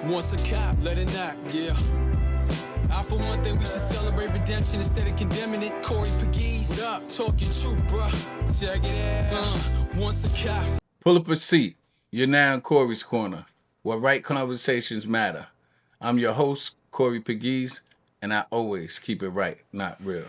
Once a cop, let it knock, yeah. For one thing, we should celebrate redemption instead of condemning it. Corey Pegues, what up? Talk your truth, bruh. Check it out. Once a cop. Pull up a seat. You're now in Corey's Corner, where right conversations matter. I'm your host, Corey Pegues, and I always keep it right, not real.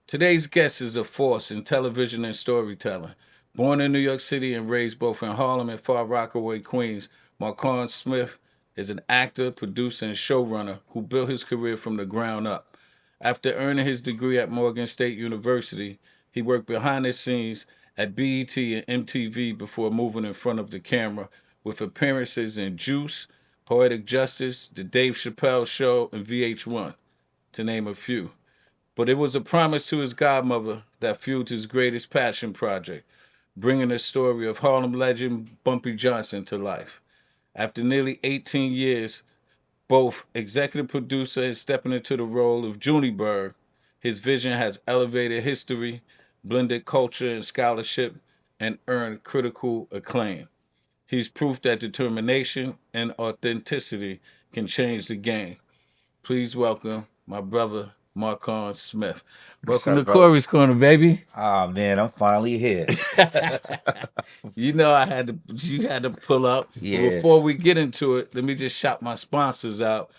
Today's guest is a force in television and storytelling. Born in New York City and raised both in Harlem and Far Rockaway, Queens, Markuann Smith is an actor, producer, and showrunner who built his career from the ground up. After earning his degree at Morgan State University, he worked behind the scenes at BET and MTV before moving in front of the camera with appearances in Juice, Poetic Justice, The Dave Chappelle Show, and VH1, to name a few. But it was a promise to his godmother that fueled his greatest passion project, bringing the story of Harlem legend Bumpy Johnson to life. After nearly 18 years, both executive producer and stepping into the role of Junebug, his vision has elevated history, blended culture and scholarship, and earned critical acclaim. He's proof that determination and authenticity can change the game. Please welcome my brother, Markuann Smith. Welcome to Corey's Corner, baby. Oh man, I'm finally here. You know you had to pull up. Yeah. But before we get into it, let me just shout my sponsors out.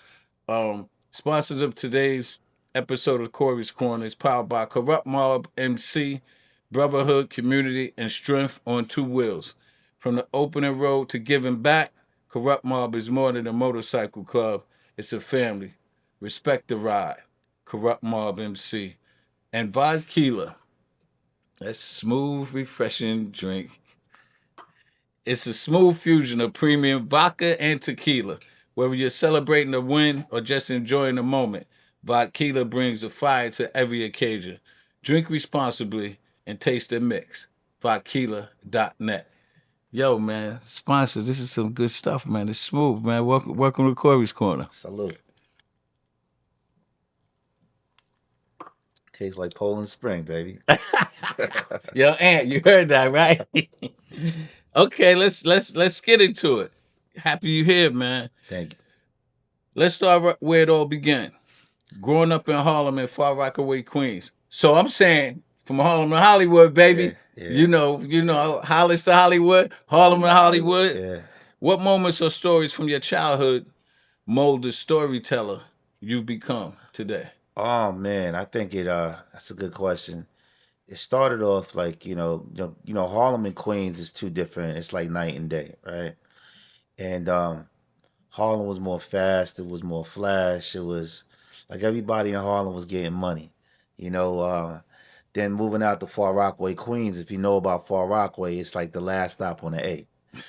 Sponsors of today's episode of Corey's Corner is powered by Corrupt Mob MC, brotherhood, community, and strength on two wheels. From the opening road to giving back, Corrupt Mob is more than a motorcycle club. It's a family. Respect the ride. Corrupt Mob MC. And Vodka. That's smooth, refreshing drink. It's a smooth fusion of premium vodka and tequila. Whether you're celebrating a win or just enjoying the moment, Vodka brings a fire to every occasion. Drink responsibly and taste the mix. Vodka.net. Yo, man, sponsor, this is some good stuff, man. It's smooth, man. Welcome to Corey's Corner. Salute. Tastes like Poland Spring, baby. Yo, Aunt, you heard that, right? Okay, let's get into it. Happy you here, man. Thank you. Let's start where it all began. Growing up in Harlem and Far Rockaway, Queens. So I'm saying from Harlem to Hollywood, baby. Yeah. You know, Hollis to Hollywood, Harlem to Hollywood. Yeah. What moments or stories from your childhood mold the storyteller you've become today? Oh man, I think that's a good question. It started off like, Harlem and Queens is two different. It's like night and day, right? And Harlem was more fast, it was more flash, it was like everybody in Harlem was getting money. Then moving out to Far Rockaway, Queens, if you know about Far Rockaway, it's like the last stop on the A.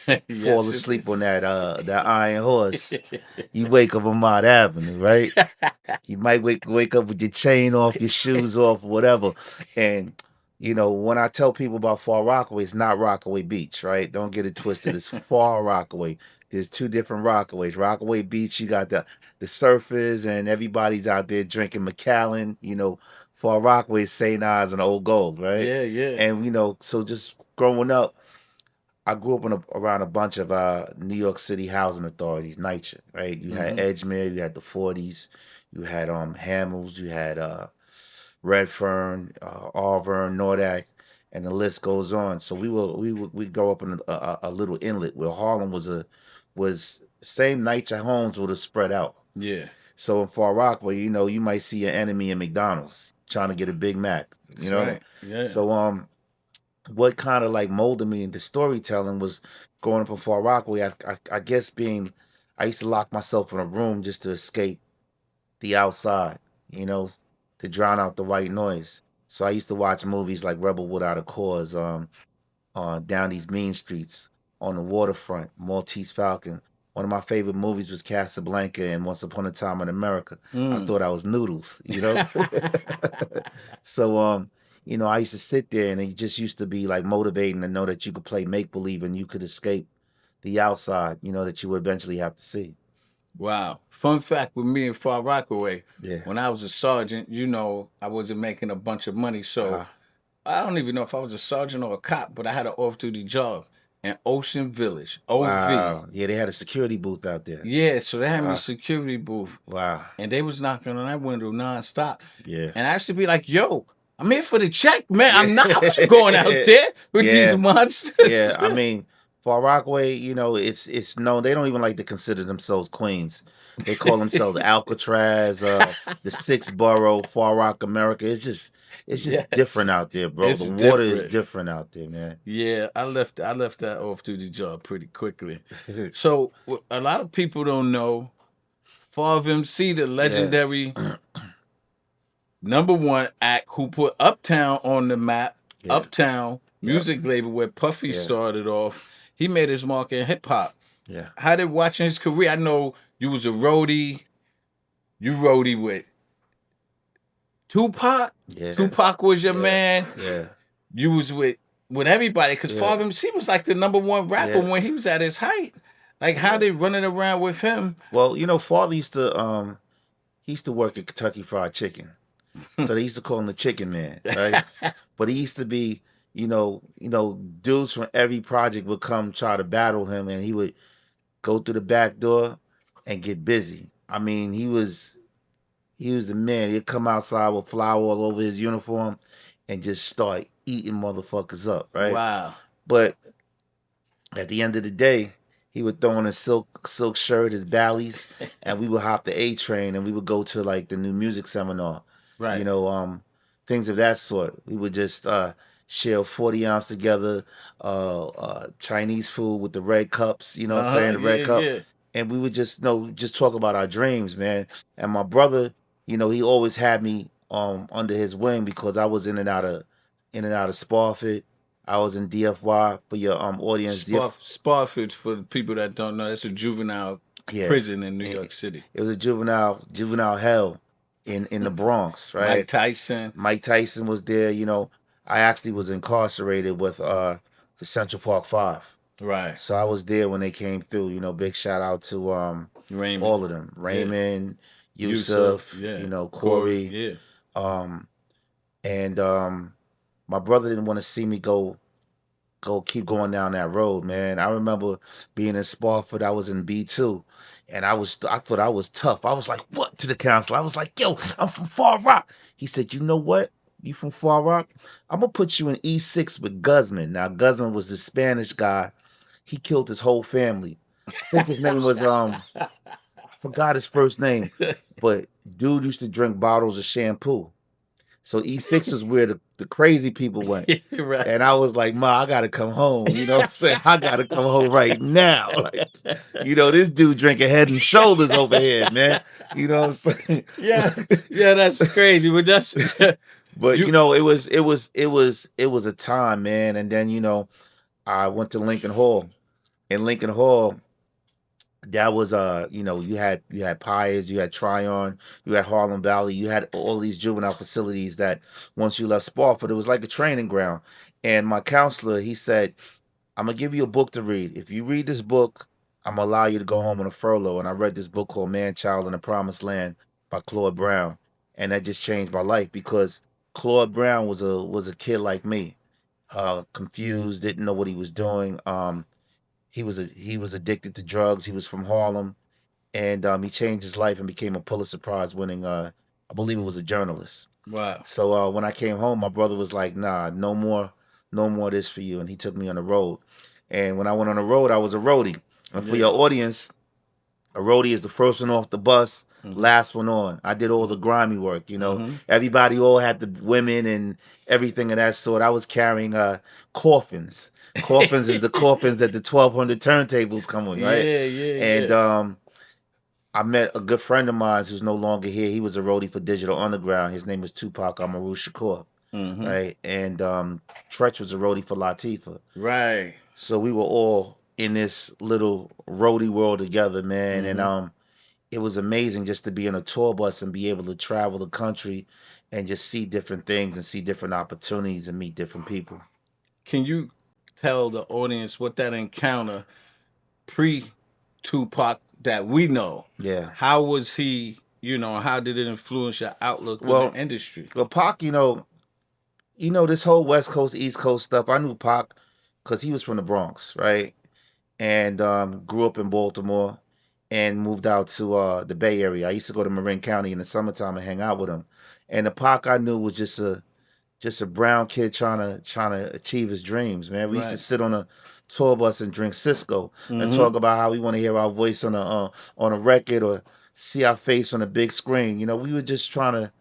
Yes, Fall asleep on that iron horse, you wake up on Mott Avenue, right? You might wake up with your chain off, your shoes off, whatever. And when I tell people about Far Rockaway, it's not Rockaway Beach, right? Don't get it twisted. It's Far Rockaway. There's two different Rockaways. Rockaway Beach, you got the surfers and everybody's out there drinking Macallan. Far Rockaway is St. Ives and Old Gold, right? Yeah. And so just growing up, I grew up around a bunch of New York City housing authorities, NYCHA, right? You had Edgemere, you had the 40s, you had Hamels, you had Redfern, Auburn, Nordak, and the list goes on. So we grow up in a little inlet where Harlem was same NYCHA homes would have spread out. Yeah. So in Far Rockaway, you might see an enemy in McDonald's trying to get a Big Mac. Right. Yeah. So what kind of like molded me into storytelling was growing up in Far Rockaway. I guess I used to lock myself in a room just to escape the outside, to drown out the white noise. So I used to watch movies like Rebel Without a Cause, down these mean streets, on the waterfront, Maltese Falcon. One of my favorite movies was Casablanca and Once Upon a Time in America. I thought I was Noodles, So, I used to sit there and it just used to be like motivating to know that you could play make-believe and you could escape the outside, that you would eventually have to see. Wow. Fun fact with me in Far Rockaway, Yeah. when I was a sergeant, I wasn't making a bunch of money. So I don't even know if I was a sergeant or a cop, but I had an off-duty job. and Ocean Village, OV. Wow. Yeah, they had a security booth out there. Yeah, so they had me Wow. security booth, Wow. and they was knocking on that window nonstop. Yeah. And I used to be like, "Yo, I'm here for the check, man. I'm not going out there with these Yeah. monsters." Yeah, I mean, Far Rockaway, it's known they don't even like to consider themselves queens. They call themselves Alcatraz, the sixth borough, Far Rock, America. It's just Yes, different out there, bro. it's The water is different. different out there, man. Yeah, I left that off duty job pretty quickly. So a lot of people don't know Favre MC, the Yeah. legendary #1 act who put Uptown on the map. Yeah. Uptown music label where Puffy Yeah. started off. He made his mark in hip hop. Yeah. How did watching his career? I know you was a roadie. You roadie with Tupac. Yeah. Tupac was your Yeah. man. Yeah. You was with everybody because Yeah. Favre MC was like the #1 rapper Yeah. when he was at his height. Like how they running around with him? Well, Father used to he used to work at Kentucky Fried Chicken. So they used to call him the Chicken Man, right? But he used to be, dudes from every project would come try to battle him, and he would go through the back door and get busy. I mean, he was the man. He'd come outside with flour all over his uniform and just start eating motherfuckers up, right? Wow. But at the end of the day, he would throw on his silk shirt, his ballies, and we would hop the A train and we would go to like the new music seminar. Right. Things of that sort. We would just share 40 ounce together, Chinese food with the red cups, you know what I'm saying? The red cup. Yeah. And we would just talk about our dreams, man. And my brother, he always had me under his wing because I was in and out of Spofford. I was in DFY for your audience. Spofford, for the people that don't know, that's a juvenile prison in New York City. It was a juvenile hell in the Bronx, right? Mike Tyson was there. I actually was incarcerated with the Central Park Five. Right. So I was there when they came through. Big shout out to Raymond. all of them. Raymond, Yusuf, Corey. Yeah. And my brother didn't want to see me keep going down that road, man. I remember being in Spofford. I was in B2. And I thought I was tough. I was like, what, to the counselor? I was like, yo, I'm from Far Rock. He said, you know what? You from Far Rock? I'm going to put you in E6 with Guzman. Now, Guzman was the Spanish guy. He killed his whole family. I think his name was, I forgot his first name. But dude used to drink bottles of shampoo. So E6 was where the crazy people went. Right. And I was like, Ma, I got to come home. You know what I'm saying? I got to come home right now. Like, this dude drinking Head and Shoulders over here, man. You know what I'm saying? Yeah, that's crazy. But that's... But, it was a time, man. And then, I went to Lincoln Hall. In Lincoln Hall, that was you had Pius, you had Tryon, you had Harlem Valley, you had all these juvenile facilities that once you left Spofford, it was like a training ground. And my counselor, he said, I'm gonna give you a book to read. If you read this book, I'm gonna allow you to go home on a furlough. And I read this book called Man, Child in the Promised Land by Claude Brown. And that just changed my life because Claude Brown was a kid like me. Confused, didn't know what he was doing. He was addicted to drugs. He was from Harlem, and he changed his life and became a Pulitzer Prize winning. I believe it was a journalist. Wow. So when I came home, my brother was like, "Nah, no more of this for you," and he took me on the road. And when I went on the road, I was a roadie. And for your audience, a roadie is the first one off the bus, last one on. I did all the grimy work. Everybody all had the women and everything of that sort. I was carrying coffins. Coffins is the coffins that the 1,200 turntables come with, right? Yeah. And I met a good friend of mine who's no longer here. He was a roadie for Digital Underground. His name was Tupac Amaru Shakur, right? And Tretch was a roadie for Latifah. Right. So we were all in this little roadie world together, man. And it was amazing just to be on a tour bus and be able to travel the country and just see different things and see different opportunities and meet different people. Can you tell the audience what that encounter pre-Tupac that we know? Yeah. How was he, how did it influence your outlook on the industry? Well, Pac, this whole West Coast, East Coast stuff, I knew Pac, because he was from the Bronx, right? And grew up in Baltimore and moved out to the Bay Area. I used to go to Marin County in the summertime and hang out with him. And the Pac I knew was just a brown kid trying to achieve his dreams, man. We used to Right. sit on a tour bus and drink Cisco and Mm-hmm. talk about how we want to hear our voice on a record or see our face on a big screen. You know, we were just trying to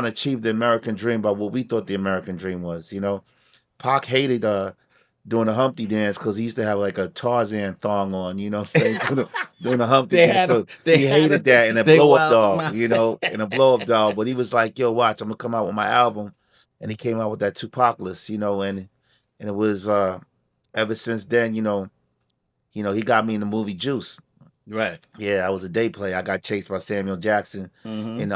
achieve the American dream by what we thought the American dream was. You know, Pac hated doing the Humpty dance because he used to have like a Tarzan thong on. You know what I'm saying? Doing the Humpty They dance, had a, so they he had a, hated that and a they blow up wild doll. my You know, and a blow up doll. But he was like, "Yo, watch, I'm gonna come out with my album," and he came out with that Tupac list. You know, and it was ever since then. He got me in the movie Juice. right. Yeah, I was a day player. I got chased by Samuel Jackson Mm-hmm. in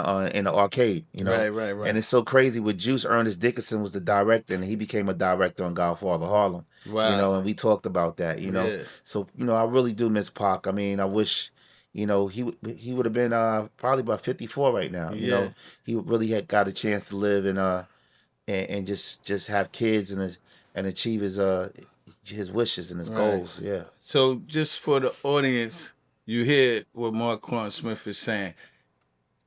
the arcade, Right, right, And right. it's so crazy with Juice. Ernest Dickinson was the director, and he became a director on Godfather of Harlem, Wow. And we talked about that. Yeah. So I really do miss Pac. I mean, I wish, he would have been probably about 54 right now. Yeah. He really had got a chance to live and just have kids and achieve his wishes and his Right. goals. Yeah. So just for the audience, you hear what Markuann Smith is saying.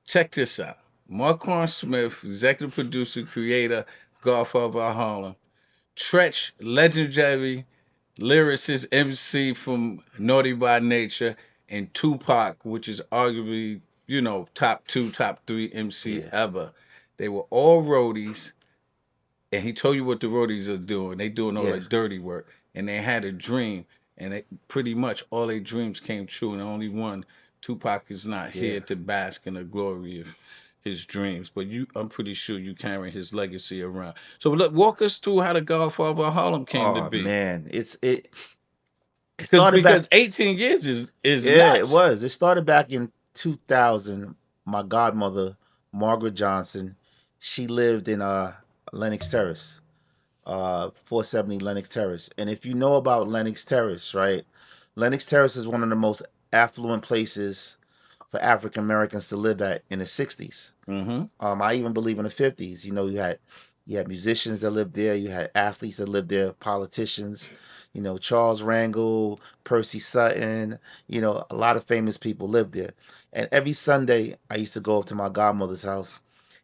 Check this out. Markuann Smith, executive producer, creator, Godfather of Harlem. Tretch, legendary lyricist, MC from Naughty by Nature, and Tupac, which is arguably, top two, top three MC Yeah. ever. They were all roadies, and he told you what the roadies are doing. They doing all Yeah. the dirty work, and they had a dream, and pretty much all their dreams came true, and only one, Tupac, is not Yeah. here to bask in the glory of his dreams. But I'm pretty sure you carry his legacy around. So look, walk us through how the Godfather of Harlem came to Oh be. man, it Because started back. because 18 years is Yeah, it nuts. was. It started back in 2000. My godmother, Margaret Johnson, she lived in Lenox Terrace, 470 Lenox Terrace. And if you know about Lenox Terrace, right? Lenox Terrace is one of the most affluent places for African Americans to live at in the 60s. Mm-hmm. I even believe in the 50s. You had musicians that lived there. You had athletes that lived there, politicians. Charles Rangel, Percy Sutton. A lot of famous people lived there. And every Sunday, I used to go up to my godmother's house,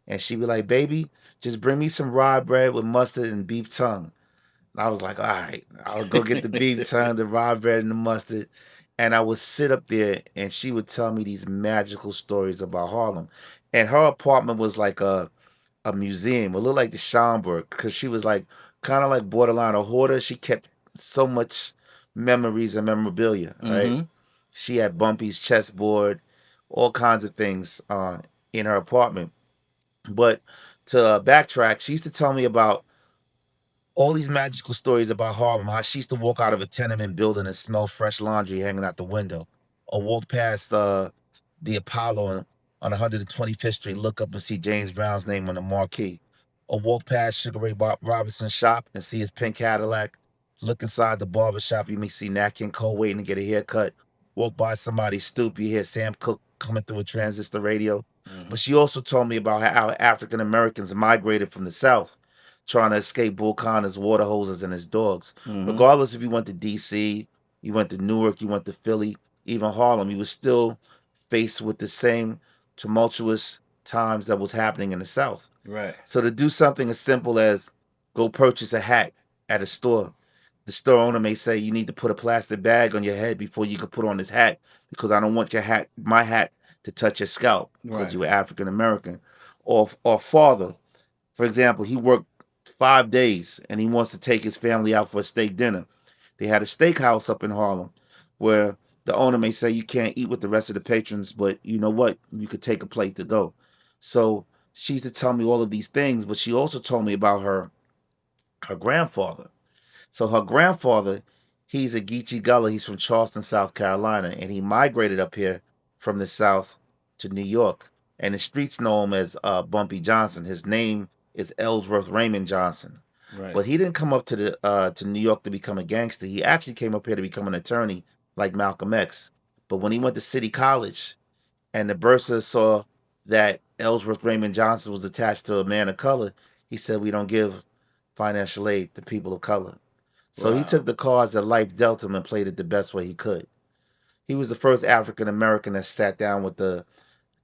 and she'd be like, "Baby, just bring me some rye bread with mustard and beef tongue." And I was like, "All right, I'll go get the beef tongue, the rye bread, and the mustard." And I would sit up there, and she would tell me these magical stories about Harlem. And her apartment was like a museum. It looked like the Schomburg because she was like kind of like borderline a hoarder. She kept so much memories and memorabilia, right? Mm-hmm. She had Bumpy's chessboard, all kinds of things in her apartment. But to backtrack, she used to tell me about all these magical stories about Harlem, how she used to walk out of a tenement building and smell fresh laundry hanging out the window, or walk past the Apollo on 125th Street, look up and see James Brown's name on the marquee, or walk past Sugar Ray Robinson's shop and see his pink Cadillac, look inside the barber shop, you may see Nat King Cole waiting to get a haircut, walk by somebody's stoop, you hear Sam Cooke coming through a transistor radio. Mm-hmm. But she also told me about how African Americans migrated from the South trying to escape Bull Connor's water hoses and his dogs. Mm-hmm. Regardless if you went to DC, you went to Newark, you went to Philly, even Harlem, you were still faced with the same tumultuous times that was happening in the South. Right. So to do something as simple as go purchase a hat at a store, the store owner may say you need to put a plastic bag on your head before you can put on this hat because I don't want my hat, to touch your scalp because Right. you were African American. Or father, for example, he worked 5 days and he wants to take his family out for a steak dinner. They had a steakhouse up in Harlem where the owner may say you can't eat with the rest of the patrons, but you know what? You could take a plate to go. So she used to tell me all of these things, but she also told me about her grandfather. So her grandfather, he's a Geechee Gullah. He's from Charleston, South Carolina, and he migrated up here from the South to New York. And the streets know him as Bumpy Johnson. His name is Ellsworth Raymond Johnson. Right. But he didn't come up to New York to become a gangster. He actually came up here to become an attorney, like Malcolm X. But when he went to City College, and the bursar saw that Ellsworth Raymond Johnson was attached to a man of color, he said, "We don't give financial aid to people of color." So he took the cards that life dealt him and played it the best way he could. He was the first African American that sat down with the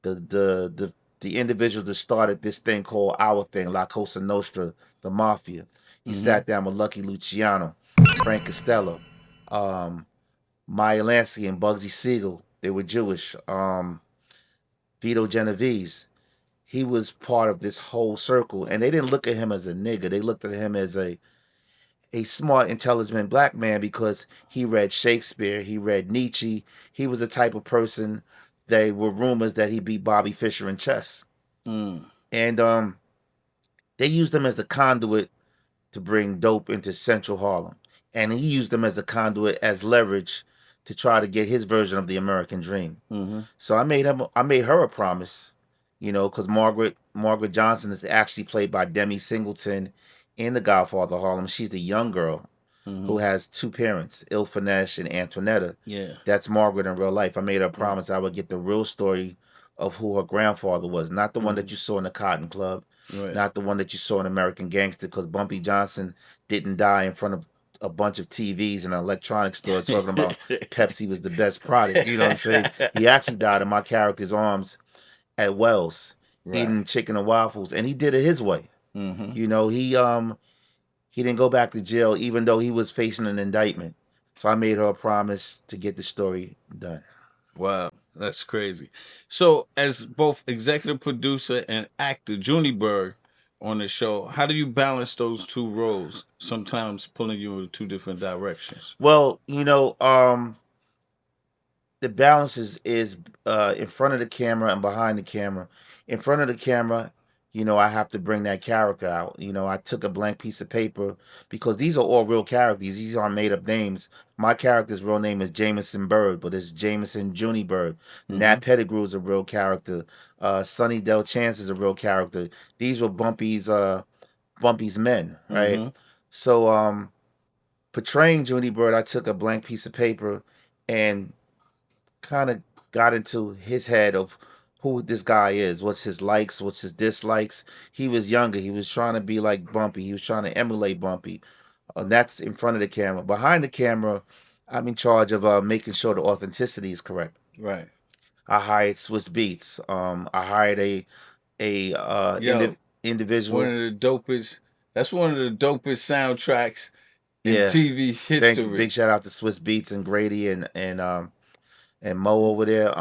the the the individuals that started this thing called our thing, La Cosa Nostra, the mafia. He sat down with Lucky Luciano, Frank Costello, um, Maya Lansky, and Bugsy Siegel. They were Jewish. Vito Genovese. He was part of this whole circle, and they didn't look at him as a nigga. They looked at him as a smart, intelligent black man because he read Shakespeare, he read Nietzsche. He was the type of person. They were rumors that he beat Bobby Fischer in chess, and they used him as a conduit to bring dope into Central Harlem, and he used them as a conduit as leverage to try to get his version of the American dream. So I made her a promise, because Margaret Johnson is actually played by Demi Singleton in The Godfather of Harlem. She's the young girl who has two parents, Ilfanesh and Antoinetta. Yeah. That's Margaret in real life. I made her a promise I would get the real story of who her grandfather was, not the one that you saw in the Cotton Club, not the one that you saw in American Gangster, because Bumpy Johnson didn't die in front of a bunch of TVs in an electronics store talking about Pepsi was the best product. You know what I'm saying? He actually died in my character's arms at Wells, eating chicken and waffles, and he did it his way. He didn't go back to jail even though he was facing an indictment. So I made her a promise to get the story done. Wow, that's crazy. So, as both executive producer and actor, Junie Berg on the show, how do you balance those two roles? Sometimes pulling you in two different directions. Well, the balance is in front of the camera and behind the camera. In front of the camera, I have to bring that character out. I took a blank piece of paper because these are all real characters. These aren't made up names. My character's real name is Jameson Bird, but it's Jameson Junie Bird. Nat Pettigrew is a real character. Sonny Del Chance is a real character. These were Bumpy's men, right? So portraying Junie Bird, I took a blank piece of paper and kind of got into his head of who this guy is, what's his likes, what's his dislikes. He was younger. He was trying to be like Bumpy. He was trying to emulate Bumpy. And that's in front of the camera. Behind the camera, I'm in charge of making sure the authenticity is correct. Right. I hired Swiss Beats. I hired individual. One of the dopest. That's one of the dopest soundtracks in TV history. Big shout out to Swiss Beats and Grady and Mo over there.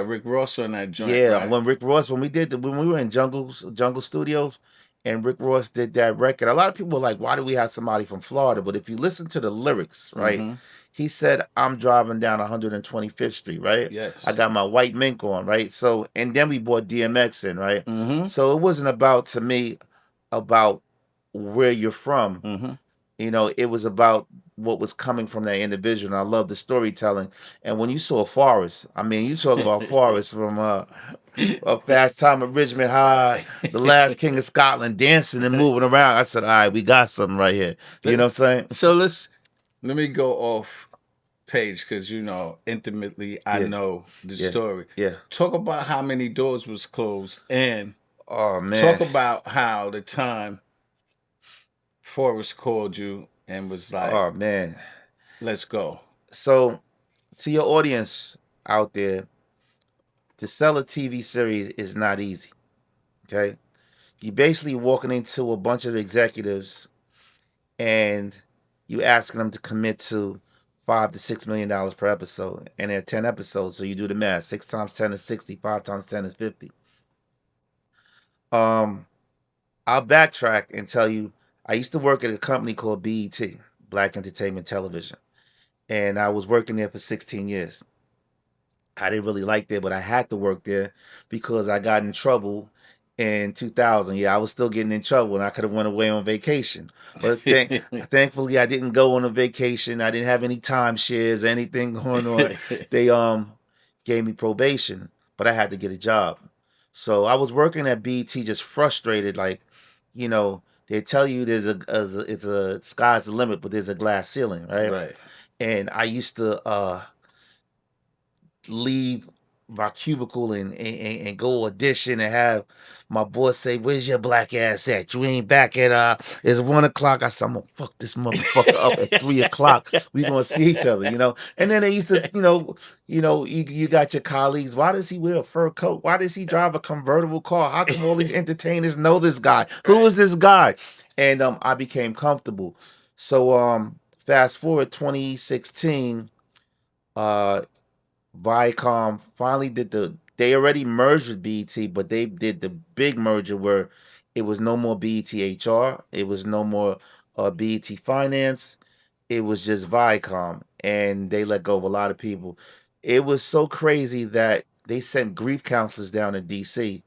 Rick Ross on that joint. Yeah, right? when we were in Jungle Studios, and Rick Ross did that record. A lot of people were like, "Why do we have somebody from Florida?" But if you listen to the lyrics, right, he said, "I'm driving down 125th Street, right? Yes. I got my white mink on, right? So, and then we brought DMX in, right? So it wasn't about where you're from. It was about what was coming from that individual. And I love the storytelling. And when you saw Forrest, you talk about Forrest from A Fast Time at Richmond High, The Last King of Scotland, dancing and moving around. I said, all right, we got something right here. You know what I'm saying? So let me go off page because intimately I know the story. Yeah. Talk about how many doors was closed and man, talk about how the time Forrest called you and was like, oh man, let's go. So to your audience out there, to sell a TV series is not easy. Okay? You basically walking into a bunch of executives and you asking them to commit to $5 to $6 million per episode, and there are 10 episodes, so you do the math. 6 times 10 is 60. 5 times 10 is 50. I'll backtrack and tell you, I used to work at a company called BET, Black Entertainment Television, and I was working there for 16 years. I didn't really like there, but I had to work there because I got in trouble in 2000. Yeah, I was still getting in trouble, and I could have went away on vacation. But thankfully, I didn't go on a vacation. I didn't have any timeshares, anything going on. They gave me probation, but I had to get a job. So I was working at BT, just frustrated. Like, they tell you it's a sky's the limit, but there's a glass ceiling, right? Right. And I used to leave my cubicle and go audition and have my boss say, "Where's your black ass at? You ain't back at it's 1 o'clock." I said, "I'm gonna fuck this motherfucker up at 3 o'clock. We gonna see each other, you know." And then they used to, you got your colleagues. Why does he wear a fur coat? Why does he drive a convertible car? How come all these entertainers know this guy? Who is this guy? And I became comfortable. So fast forward 2016, uh Viacom finally did they already merged with BET, but they did the big merger where it was no more BET HR, it was no more BET Finance, it was just Viacom, and they let go of a lot of people. It was so crazy that they sent grief counselors down to DC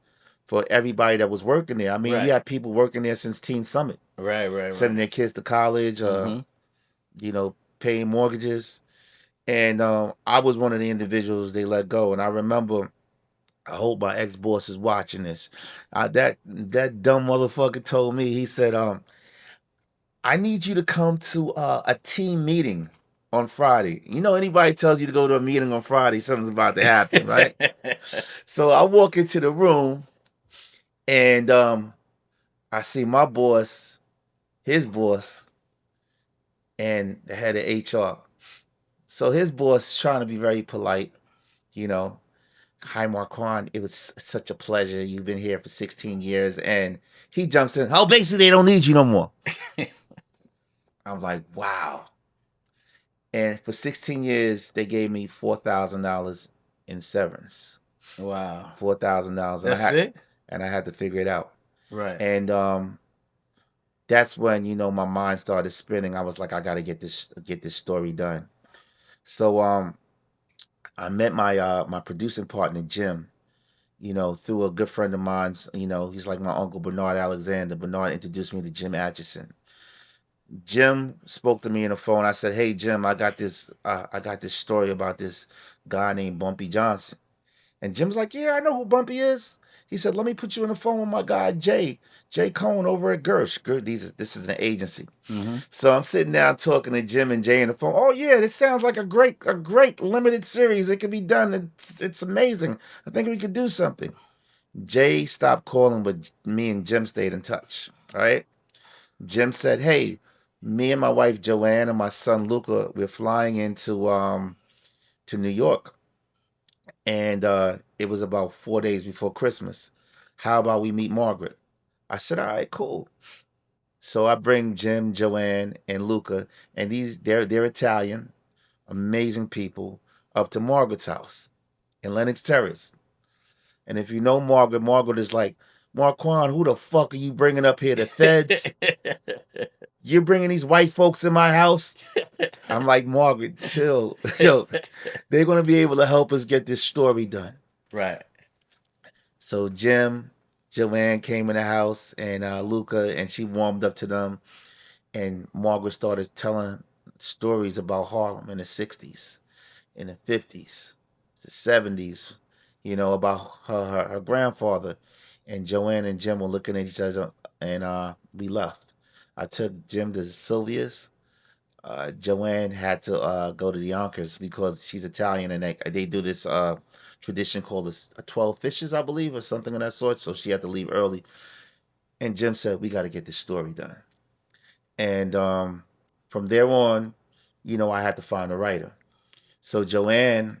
for everybody that was working there. I mean, you Right. had people working there since Teen Summit, Right. sending their kids to college, paying mortgages. And I was one of the individuals they let go. And I remember, I hope my ex boss is watching this. That dumb motherfucker told me. He said, "I need you to come to a team meeting on Friday." You know, anybody tells you to go to a meeting on Friday, something's about to happen, right? So I walk into the room, and I see my boss, his boss, and the head of HR. So his boss is trying to be very polite, you know. "Hi, Markuann. It was such a pleasure. You've been here for 16 years." And he jumps in. "Oh, basically, they don't need you no more." I'm like, wow. And for 16 years, they gave me $4,000 in severance. Wow. $4,000. That's it? And I had to figure it out. Right. And that's when, my mind started spinning. I was like, I got to get this story done. So I met my producing partner, Jim, through a good friend of mine's. He's like my uncle Bernard Alexander. Bernard introduced me to Jim Atchison. Jim spoke to me on the phone. I said, "Hey Jim, I got this story about this guy named Bumpy Johnson." And Jim's like, "Yeah, I know who Bumpy is." He said, "Let me put you on the phone with my guy Jay Cohn over at Gersh. This is an agency." So I'm sitting down talking to Jim and Jay on the phone. "Oh yeah, this sounds like a great limited series. It can be done. It's amazing. I think we could do something." Jay stopped calling, but me and Jim stayed in touch. Right? Jim said, "Hey, me and my wife Joanne and my son Luca, we're flying into to New York, and it was about 4 days before Christmas. How about we meet Margaret?" I said, "All right, cool." So I bring Jim, Joanne, and Luca, and they're Italian, amazing people, up to Margaret's house in Lenox Terrace. And if you know Margaret is like, "Markuann, who the fuck are you bringing up here? The feds? You're bringing these white folks in my house?" I'm like, "Margaret, chill." Yo, they're going to be able to help us get this story done. Right. So Jim, Joanne came in the house, and Luca, and she warmed up to them. And Margaret started telling stories about Harlem in the 60s, in the 50s, the 70s, about her grandfather. And Joanne and Jim were looking at each other, and we left. I took Jim to Sylvia's. Joanne had to go to the Yonkers because she's Italian, and they do this tradition called a 12 fishes, I believe, or something of that sort. So she had to leave early. And Jim said, "We got to get this story done." And from there on, I had to find a writer. So Joanne,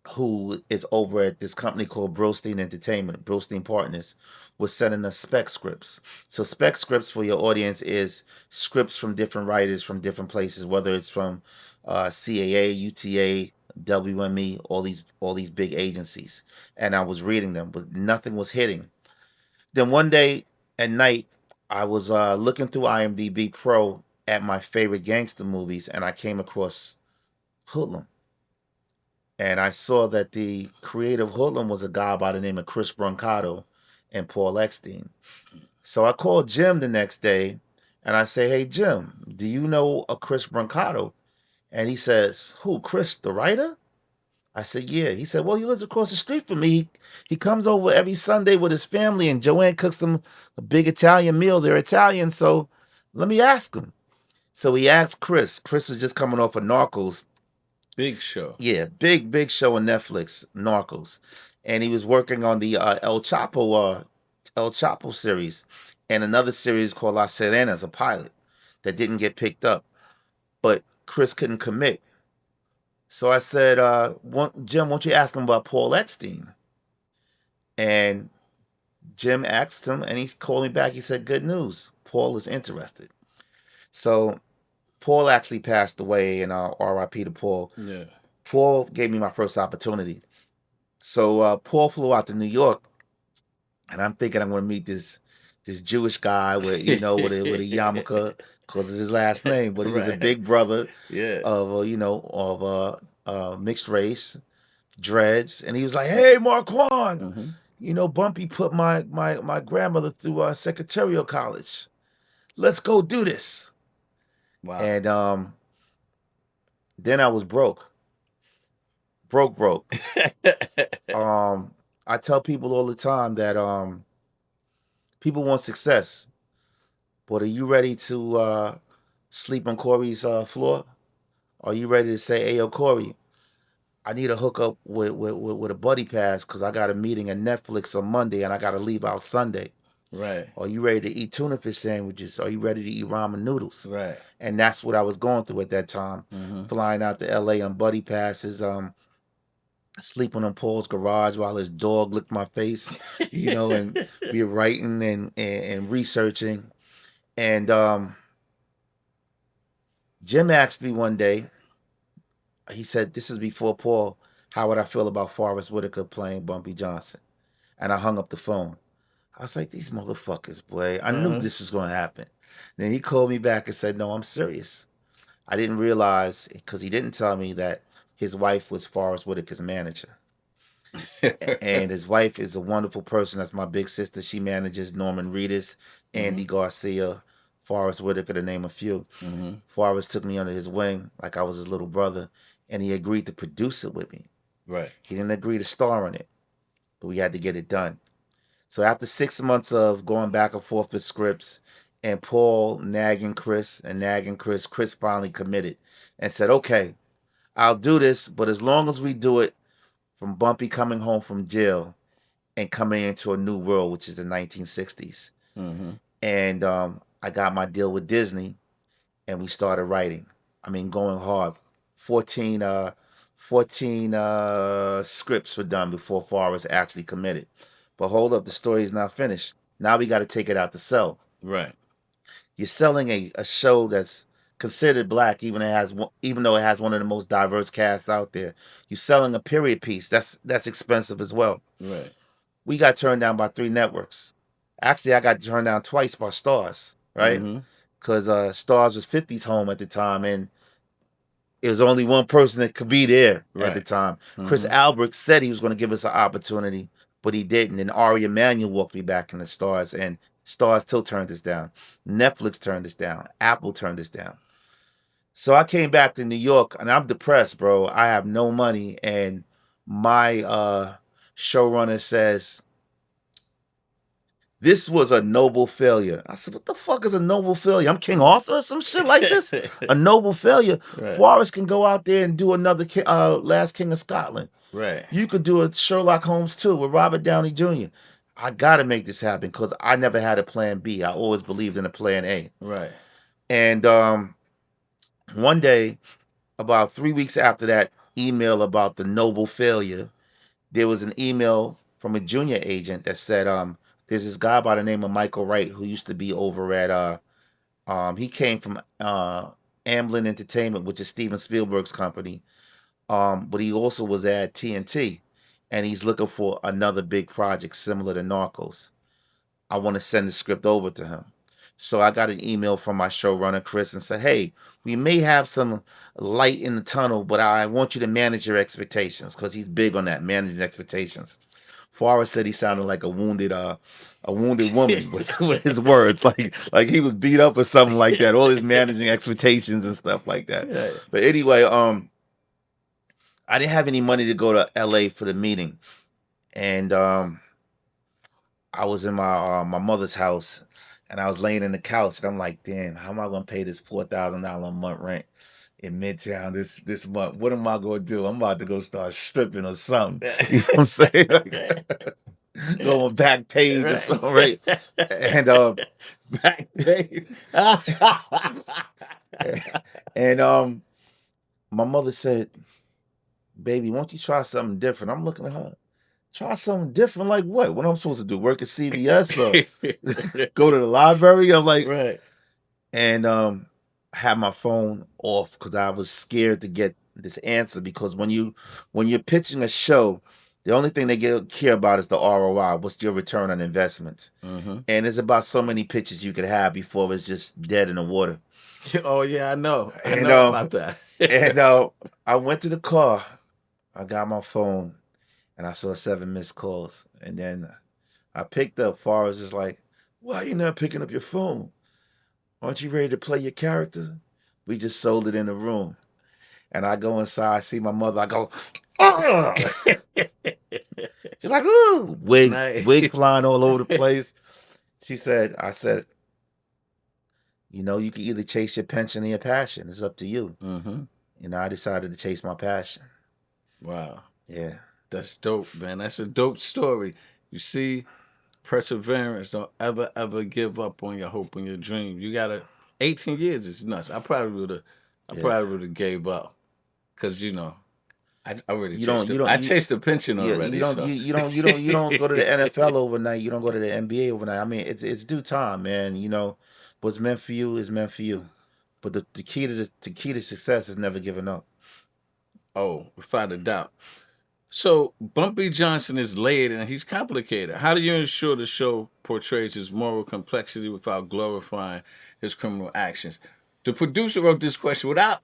who is over at this company called Brostein Entertainment, Brostein Partners, was sending us spec scripts. So spec scripts, for your audience, is scripts from different writers from different places, whether it's from CAA, UTA, WME, all these big agencies. And I was reading them, but nothing was hitting. Then one day at night, I was looking through IMDb Pro at my favorite gangster movies, and I came across Hoodlum. And I saw that the creator of Hoodlum was a guy by the name of Chris Brancato and Paul Eckstein. So I called Jim the next day, and I say, "Hey Jim, do you know a Chris Brancato?" And he says, "Who, Chris, the writer?" I said, "Yeah." He said, "Well, he lives across the street from me. He comes over every Sunday with his family, and Joanne cooks them a big Italian meal. They're Italian, so let me ask him." So he asked Chris. Chris was just coming off of Narcos, Big show. Yeah, big show on Netflix, Narcos, and he was working on the El Chapo series, and another series called La Sirena as a pilot that didn't get picked up, but Chris couldn't commit. So I said, Jim, won't you ask him about Paul Epstein? And Jim asked him, and he called me back. He said, good news, Paul is interested. So Paul actually passed away, and R.I.P. to Paul. Yeah. Paul gave me my first opportunity. So Paul flew out to New York, and I'm thinking I'm going to meet this Jewish guy with with a yarmulke because of his last name, but he was a Right. big brother Yeah. of mixed race, dreads, and he was like, "Hey, Markuann, Mm-hmm. Bumpy put my grandmother through secretarial college. Let's go do this." Wow. And then I was broke. I tell people all the time that people want success, but are you ready to sleep on Corey's floor? Are you ready to say, "Hey, yo, Corey, I need a hookup with a buddy pass because I got a meeting at Netflix on Monday and I got to leave out Sunday"? Right. Are you ready to eat tuna fish sandwiches? Are you ready to eat ramen noodles? Right. And that's what I was going through at that time. Mm-hmm. Flying out to LA on buddy passes, sleeping in Paul's garage while his dog licked my face, and be writing and researching. And Jim asked me one day, he said, this is before Paul, how would I feel about Forrest Whitaker playing Bumpy Johnson? And I hung up the phone. I was like, these motherfuckers, boy. I knew this was going to happen. Then he called me back and said, no, I'm serious. I didn't realize, because he didn't tell me that his wife was Forrest Whitaker's manager. And his wife is a wonderful person. That's my big sister. She manages Norman Reedus, Andy Garcia, Forrest Whitaker, to name a few. Mm-hmm. Forrest took me under his wing like I was his little brother, and he agreed to produce it with me. Right. He didn't agree to star in it, but we had to get it done. So after 6 months of going back and forth with scripts and Paul nagging Chris, Chris finally committed and said, okay, I'll do this, but as long as we do it from Bumpy coming home from jail and coming into a new world, which is the 1960s. Mm-hmm. And I got my deal with Disney, and we started writing. I mean, going hard. 14 scripts were done before Forrest actually committed. But hold up, the story is not finished. Now we got to take it out to sell. Right. You're selling a show that's considered black, even though it has one of the most diverse casts out there. You're selling a period piece. That's expensive as well. Right. We got turned down by 3 networks. Actually, I got turned down twice by Stars, right? Because Stars was 50's home at the time, and it was only one person that could be there at the time. Chris Albert said he was going to give us an opportunity, but he didn't. And Ari Emanuel walked me back in the Stars, and Stars still turned us down. Netflix turned us down. Apple turned us down. So I came back to New York, and I'm depressed, bro. I have no money, and my showrunner says, this was a noble failure. I said, what the fuck is a noble failure? I'm King Arthur or some shit like this? A noble failure? Right. Forrest can go out there and do another Last King of Scotland. Right. You could do a Sherlock Holmes too with Robert Downey Jr. I got to make this happen because I never had a plan B. I always believed in a plan A. Right. And one day, about 3 weeks after that email about the noble failure, there was an email from a junior agent that said, there's this guy by the name of Michael Wright who used to be over at he came from Amblin Entertainment, which is Steven Spielberg's company. But he also was at TNT, and he's looking for another big project similar to Narcos. I want to send the script over to him. So I got an email from my showrunner, Chris, and said, hey, we may have some light in the tunnel, but I want you to manage your expectations, because he's big on that, managing expectations. Forrest said he sounded like a wounded woman with his words, like he was beat up or something like that. All his managing expectations and stuff like that. Yeah. But anyway, I didn't have any money to go to LA for the meeting, and I was in my mother's house, and I was laying in the couch, and I'm like, damn, how am I gonna pay this $4,000 a month rent? in Midtown this month. What am I gonna do? I'm about to go start stripping or something. You know what I'm saying? Like, go on back page or something, right? And Back page. and my mother said, "Baby, won't you try something different?" I'm looking at her. Try something different, like what? What I'm supposed to do? Work at CVS or go to the library? I'm like, Right. and had my phone off because I was scared to get this answer, because when you're pitching a show, the only thing they care about is the ROI. What's your return on investments? Mm-hmm. And it's about so many pitches you could have before it's just dead in the water. Oh yeah, I know. I And know about that. and I went to the car. I got my phone, and I saw 7 missed calls. And then I picked up. Forrest is like, "Why are you not picking up your phone? Aren't you ready to play your character?" We just sold it in the room. And I go inside, see my mother. I go, "Oh!" She's like, "Ooh!" Nice. Wig flying all over the place. I said, you know, you can either chase your pension or your passion. It's up to you. Mm-hmm. I decided to chase my passion. Wow. Yeah. That's dope, man. That's a dope story. You see, perseverance. Don't ever give up on your hope and your dream. You gotta 18 years is nuts. I probably would have gave up. Cause I already chased the pension already. You don't go to the NFL overnight. You don't go to the NBA overnight. I mean, it's due time, man. What's meant for you is meant for you. But the key to success is never giving up. Oh, without a doubt. So Bumpy Johnson is layered and he's complicated. How do you ensure the show portrays his moral complexity without glorifying his criminal actions? The producer wrote this question without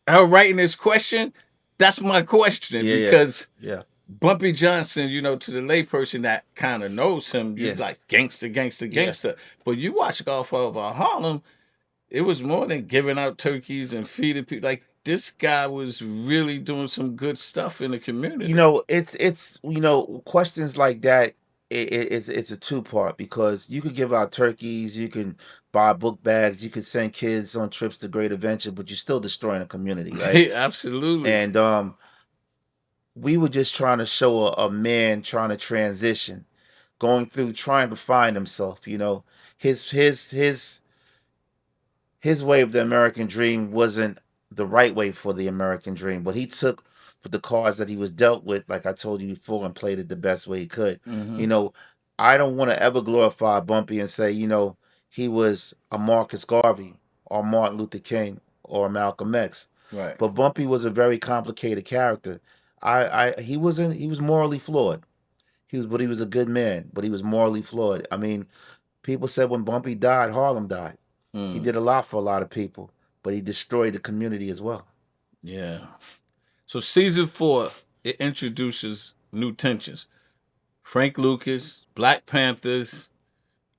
her writing this question. That's my question, because Yeah. Bumpy Johnson, to the layperson that kind of knows him, you Yeah. like gangster, gangster, gangster. But you watch Godfather of Harlem, it was more than giving out turkeys and feeding people. Like, this guy was really doing some good stuff in the community. It's questions like that. It's a two-part, because you could give out turkeys, you can buy book bags, you could send kids on trips to Great Adventure, but you're still destroying a community, right? Absolutely. And we were just trying to show a man trying to transition, going through, trying to find himself. His way of the American dream wasn't the right way for the American dream, but he took the cards that he was dealt with, like I told you before, and played it the best way he could. Mhm. I don't want to ever glorify Bumpy and say, he was a Marcus Garvey or Martin Luther King or Malcolm X. Right. But Bumpy was a very complicated character. He was morally flawed. But he was a good man, but he was morally flawed. I mean, people said when Bumpy died, Harlem died. He did a lot for a lot of people, but he destroyed the community as well. Yeah. So season 4, it introduces new tensions. Frank Lucas, Black Panthers.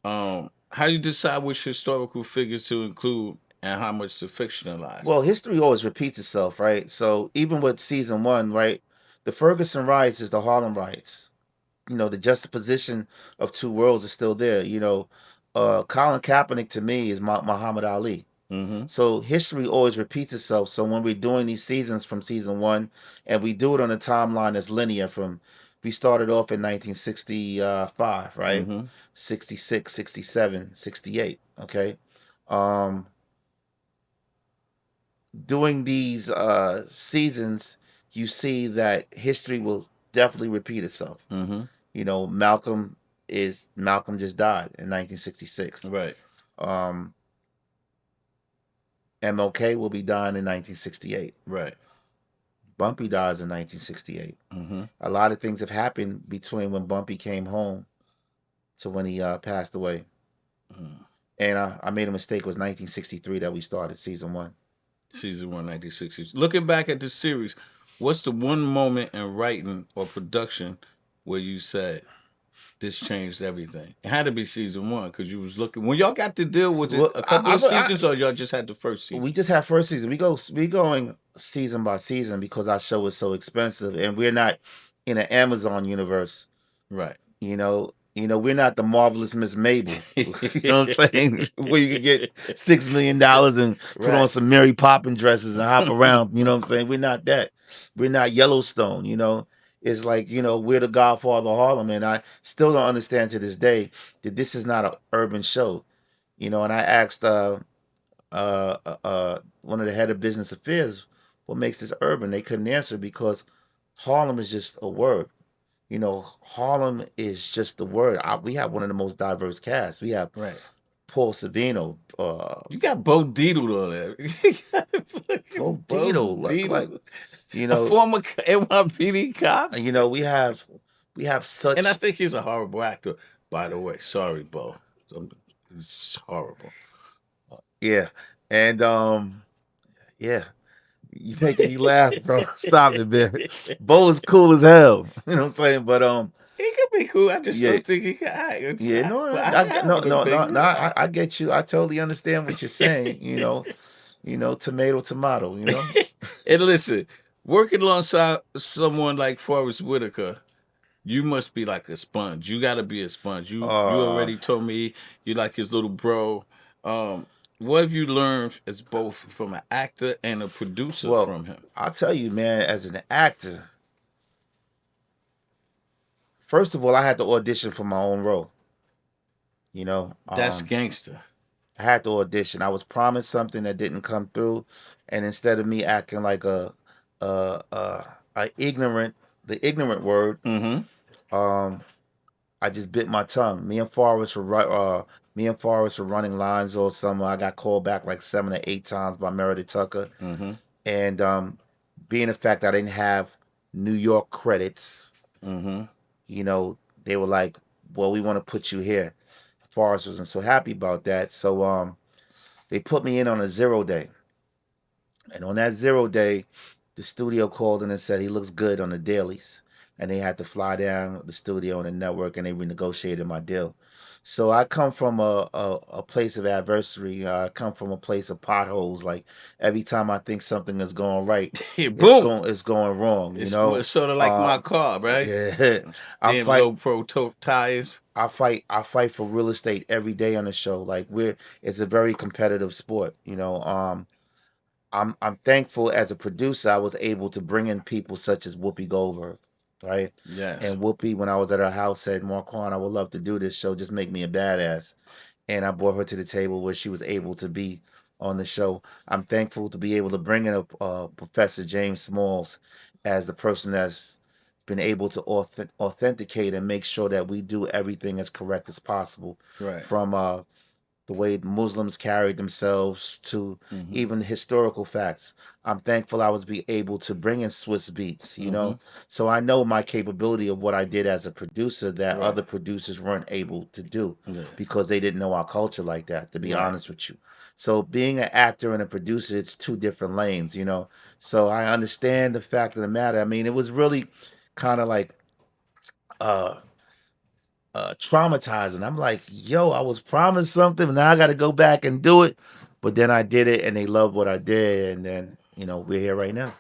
How do you decide which historical figures to include and how much to fictionalize? Well, history always repeats itself, right? So even with season 1, right, the Ferguson riots is the Harlem riots. The juxtaposition of two worlds is still there. Colin Kaepernick to me is Muhammad Ali. Mm-hmm. So history always repeats itself. So when we're doing these seasons from season 1, and we do it on a timeline that's linear we started off in 1965, right? Mm-hmm. 66, 67, 68, okay? Doing these seasons, you see that history will definitely repeat itself. Mm-hmm. Malcolm just died in 1966. Right. MLK will be dying in 1968. Right. Bumpy dies in 1968. Mm-hmm. A lot of things have happened between when Bumpy came home to when he passed away. Mm. And I made a mistake. It was 1963 that we started season 1. Season 1, 1960s. Looking back at the series, what's the one moment in writing or production where you said, this changed everything? It had to be season 1, because you was looking. When y'all got to deal with it, a couple of seasons, or y'all just had the first season? We just had first season. We going season by season because our show is so expensive, and we're not in an Amazon universe. Right. You know, we're not the marvelous Miss Mabel. You know what I'm saying? Where you can get $6 million and put on Right. some Mary Poppins dresses and hop around. You know what I'm saying? We're not that. We're not Yellowstone. You know, it's like, you know, we're the Godfather of Harlem, and I still don't understand to this day that this is not an urban show. You know, and I asked one of the head of business affairs what makes this urban. They couldn't answer because Harlem is just a word. You know, Harlem is just the word. We have one of the most diverse casts. We have Right. Paul Savino, You got Bo Dietl on there. You got fucking Bo Dietl, like, you a know, former NYPD cop. you know, we have And I such, think he's a horrible actor. By the way, sorry, Bo. It's horrible. yeah, and yeah, you making me laugh, bro. Stop it, man. Bo is cool as hell. You know what I'm saying? But He could be cool. I just yeah, don't think he can act. yeah, no, But I I get have no, an no, no, no. opinion. I get you. I totally understand what you're saying. You know, tomato, tomato. You know. And listen, working alongside someone like Forrest Whitaker, you must be like a sponge. You got to be a sponge. You Uh, already told me you like his little bro. What have you learned as both from an actor and a producer well, from him? I'll tell you, man. As an actor, first of all, I had to audition for my own role. You know, That's gangster. I had to audition. I was promised something that didn't come through, and instead of me acting like a, a, a ignorant, the ignorant word, Mm-hmm. um, I just bit my tongue. Me and Forrest were running lines all summer. I got called back like 7 or 8 times by Meredith Tucker, Mm-hmm. and being the fact I didn't have New York credits, Mm-hmm. you know, they were like, "Well, we want to put you here." Forrest wasn't so happy about that, so they put me in on a 0 day. And on that 0 day, the studio called in and said he looks good on the dailies. And they had to fly down the studio and the network and they renegotiated my deal. So I come from a place of adversity. I come from a place of potholes. Like every time I think something is going right, Boom. it's going wrong. You know, It's sort of like uh, my car, right? yeah. I Damn fight. low pro tires. I fight for real estate every day on the show. Like it's a very competitive sport. You know, I'm thankful as a producer I was able to bring in people such as Whoopi Goldberg, right? Yes. And Whoopi, when I was at her house, said, "Markuann, I would love to do this show. Just make me a badass." And I brought her to the table where she was able to be on the show. I'm thankful to be able to bring in a Professor James Smalls as the person that's been able to authenticate and make sure that we do everything as correct as possible, Right. from the way Muslims carried themselves to Mm-hmm. even historical facts. I'm thankful I was be able to bring in Swiss beats, you Mm-hmm. know. So I know my capability of what I did as a producer that Right. other producers weren't able to do Yeah. because they didn't know our culture like that, to be Right. honest with you. So being an actor and a producer, it's two different lanes, you know. So I understand the fact of the matter. I mean, it was really kind of like uh traumatizing. I'm like, yo, I was promised something, now I got to go back and do it. But then I did it, and they loved what I did, and then we're here right now.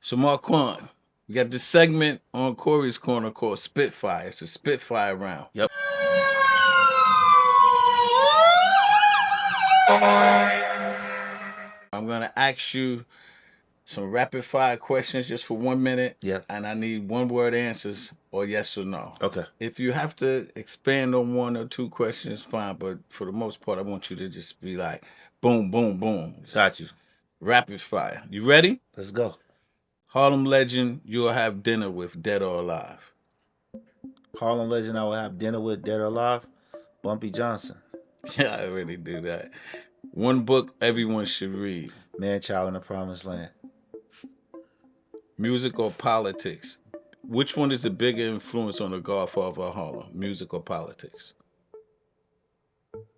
So Marquand, we got this segment on Corey's Corner called Spitfire. It's a Spitfire round. Yep. I'm gonna ask you some rapid fire questions just for 1 minute. Yep. And I need one word answers or yes or no. Okay. If you have to expand on one or two questions, fine. But for the most part, I want you to just be like, boom, boom, boom. Got you. Rapid fire. You ready? Let's go. Harlem legend you'll have dinner with, dead or alive. Harlem legend I will have dinner with, dead or alive. Bumpy Johnson. Yeah, I already do that. One book everyone should read. Man, Child in the Promised Land. Music or politics? Which one is the bigger influence on the Godfather of Harlem? Music or politics?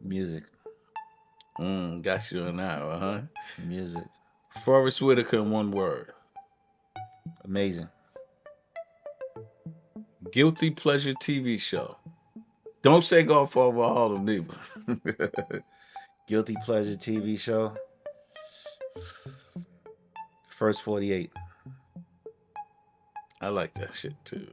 Music. Got you on that one, huh? Music. Forrest Whitaker in one word. Amazing. Guilty pleasure TV show. Don't say Godfather of Harlem neither. Guilty pleasure TV show. First 48. I like that shit too.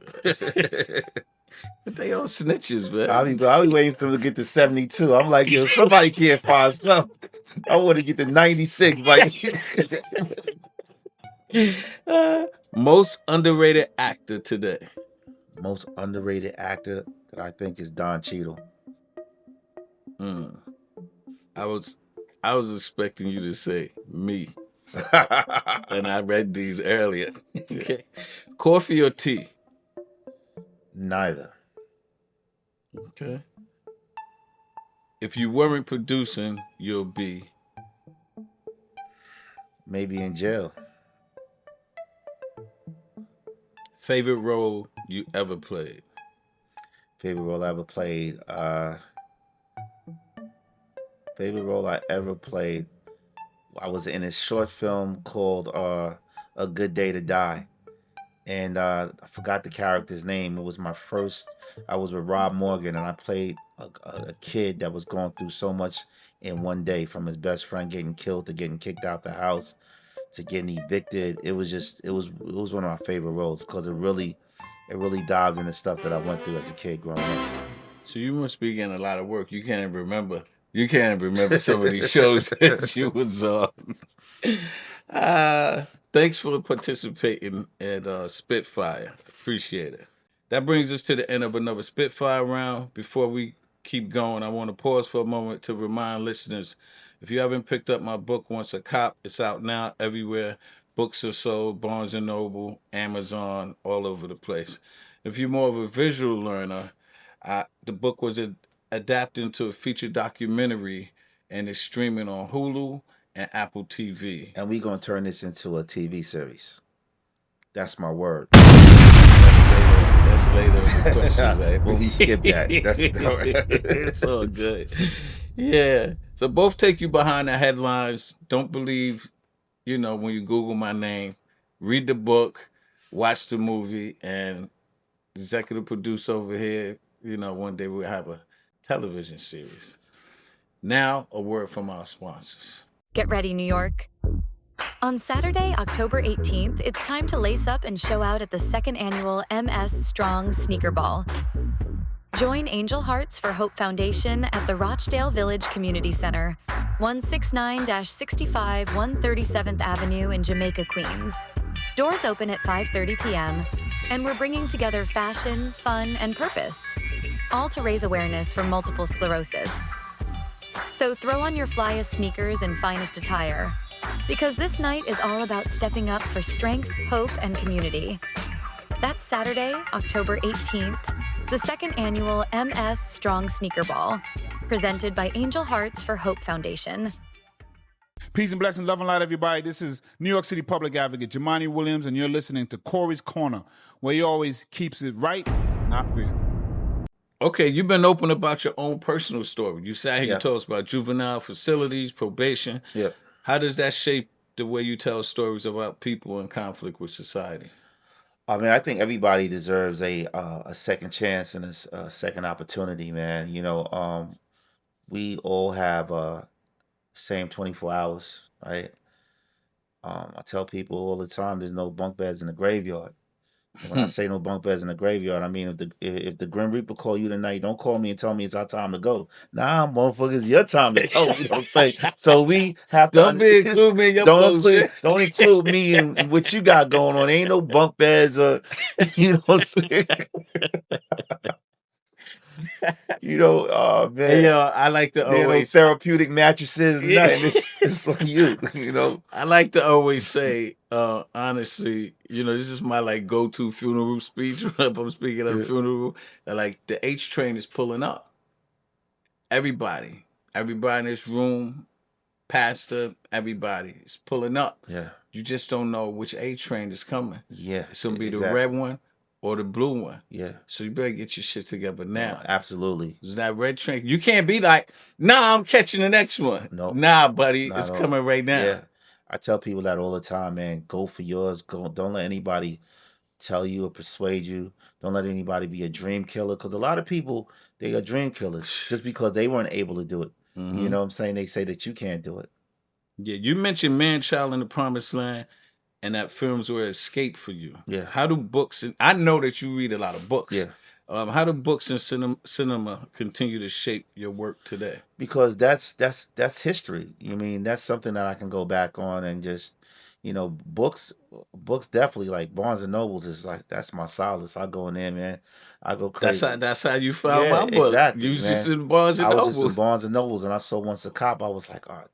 But they all snitches, man. I be waiting for them to get to 72. I'm like, yo, somebody can't find something. I want to get to 96. Like, Most underrated actor today. most underrated actor that I think is Don Cheadle. I was expecting you to say me. And I read these earlier. Okay. Coffee or tea? Neither. Okay. If you weren't producing, you'll be Maybe in jail. favorite role you ever played? Favorite role I ever played. Favorite role I ever played. I was in a short film called A Good Day to Die. And I forgot the character's name. It was my first. I was with Rob Morgan, and I played a kid that was going through so much in one day, from his best friend getting killed to getting kicked out the house to getting evicted. It was one of my favorite roles because it really dived into stuff that I went through as a kid growing up. So you must be getting a lot of work. You can't even remember. You can't even remember some of these shows that you was on. Thanks for participating at Spitfire. Appreciate it. That brings us to the end of another Spitfire round. Before we keep going, I want to pause for a moment to remind listeners, if you haven't picked up my book, Once a Cop, it's out now everywhere. Books are sold, Barnes & Noble, Amazon, all over the place. If you're more of a visual learner, the book was adapted into a feature documentary and is streaming on Hulu and Apple TV. And we're going to turn this into a TV series. That's my word. That's later in the question, right? Well, we skip that. It's all good. Yeah. So both take you behind the headlines. Don't believe, when you Google my name. Read the book, watch the movie, and executive producer over here, one day we'll have a television series. Now, a word from our sponsors. Get ready, New York. On Saturday, October 18th, it's time to lace up and show out at the second annual MS Strong Sneaker Ball. Join Angel Hearts for Hope Foundation at the Rochdale Village Community Center, 169-65 137th Avenue in Jamaica, Queens. Doors open at 5:30 p.m., and we're bringing together fashion, fun, and purpose, all to raise awareness for multiple sclerosis. So throw on your flyest sneakers and finest attire, because this night is all about stepping up for strength, hope, and community. That's Saturday, October 18th, the second annual MS Strong Sneaker Ball, presented by Angel Hearts for Hope Foundation. Peace and blessings, love and light, everybody. This is New York City Public Advocate Jamani Williams, and you're listening to Corey's Corner, where he always keeps it right, not real. Okay, you've been open about your own personal story. You sat here Yeah. and told us about juvenile facilities, probation. Yep. How does that shape the way you tell stories about people in conflict with society? I mean, I think everybody deserves a second chance and a second opportunity, man. We all have same 24 hours, right? I tell people all the time, there's no bunk beds in the graveyard. And when I say no bunk beds in the graveyard, I mean if the Grim Reaper call you tonight, don't call me and tell me it's our time to go. Nah, motherfuckers, it's your time to go. You know what I'm saying? So we have to Don't include me in your don't include me in what you got going on. Ain't no bunk beds or you know what I'm saying? Man. Hey, I like to There are no always therapeutic mattresses, Yeah. nothing. It's on you, I like to always say, honestly, this is my go-to funeral speech if I'm speaking at a funeral. That the H train is pulling up. Everybody in this room, pastor, everybody is pulling up. Yeah. You just don't know which A train is coming. Yeah. It's gonna be exactly. the red one or the blue one. Yeah. So you better get your shit together now. Absolutely. It's that red train. You can't be like, nah, I'm catching the next one. No. Nah, buddy, Not it's at all. coming right now. Yeah. I tell people that all the time, man. Go for yours. Don't let anybody tell you or persuade you. Don't let anybody be a dream killer. Because a lot of people, they are dream killers just because they weren't able to do it. Mhm. You know what I'm saying? They say that you can't do it. Yeah, you mentioned Man Child in the Promised Land, and that films were an escape for you. Yeah. How do books, and I know that you read a lot of books. Yeah. How do books and cinema continue to shape your work today? Because that's history. You mean that's something that I can go back on and just, books definitely like Barnes and Nobles is like that's my solace. I go in there, man. I go crazy. That's how you found Yeah, my book. You exactly, was just man. in Barnes and I was just in Nobles. Barnes and Nobles and I saw Once a Cop. I was like, oh,